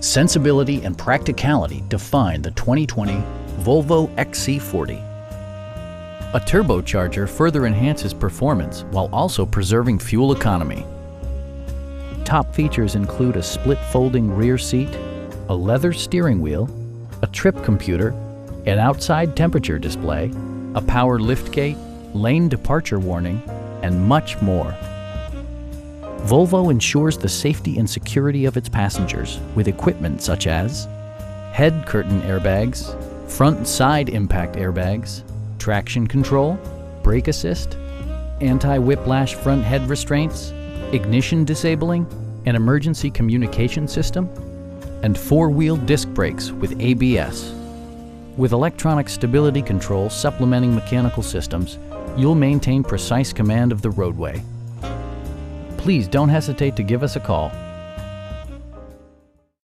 Sensibility and practicality define the 2020 Volvo XC40. A turbocharger further enhances performance while also preserving fuel economy. Top features include a split folding rear seat, a leather steering wheel, a trip computer, an outside temperature display, a power liftgate, lane departure warning, and much more. Volvo ensures the safety and security of its passengers with equipment such as head curtain airbags, front and side impact airbags, traction control, brake assist, anti-whiplash front head restraints, ignition disabling, an emergency communication system, and four-wheel disc brakes with ABS. With electronic stability control supplementing mechanical systems, you'll maintain precise command of the roadway. Please don't hesitate to give us a call.